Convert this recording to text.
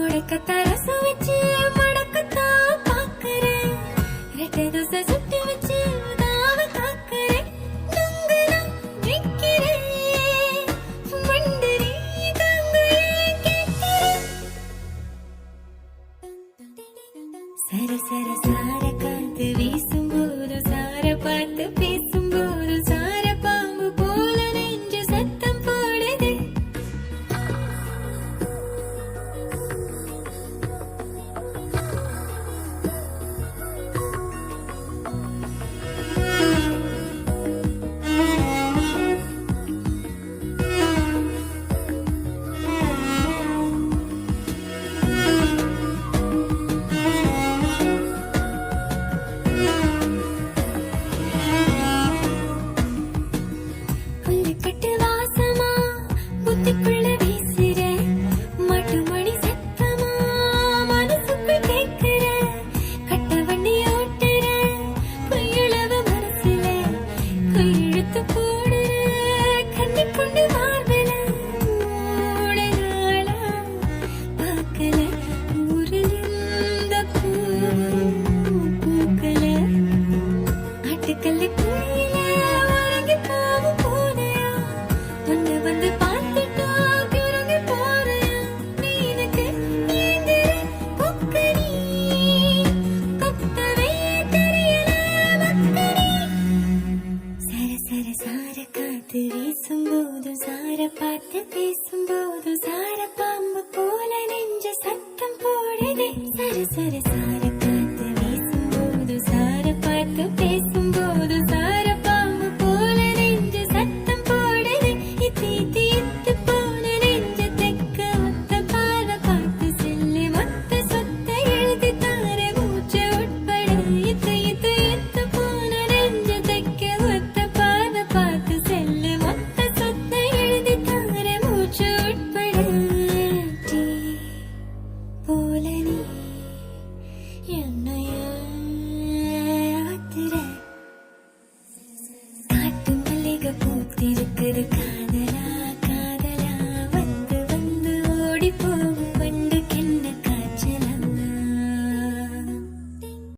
முடக்கத்தார சுவச்சு மடக்கத்தான் பாக்குறேன். ரெட்டை தோசை சுட்டு வச்சு தாவ காக்குறேன். நுங்குதான் வைக்கிறேன். மண்டரி தாங்கையே கேட்கிறேன். சர சர சார காத்து வீசும்போது சார பார்த்து பேசும்போது சார பாம்பு போல நெஞ்சு சத்தம் போடுது. புல்லுக்கட்டு வாசமா புத்திக்குள்ள வீசுற மாட்டு மணி சத்தமா மனசுக்குள் கேட்கிற. கட்ட வண்டி ஓட்டுற பொய்யுளவ மனசுல கையெழுத்து போடுற. கண்ணி கொண்டு மார்பல மூட நாளா பார்க்கல ஊரிலிருந்த பூக்கல. ஆட்டுக்கல்ல குயில உறங்கி போகும் பூனையா வந்து வந்து பார்த்துட்டா கிறங்கி போறையா. நீனுக்கு ஏங்குற கொக்கனி கொத்தவே தெரியல மக்கனி. சர சர சார காத்து வீசும்போது சார பார்த்து பேசும்போது சார பாம்பு போல நெஞ்சு சத்தம் போடுதே. சர சர சார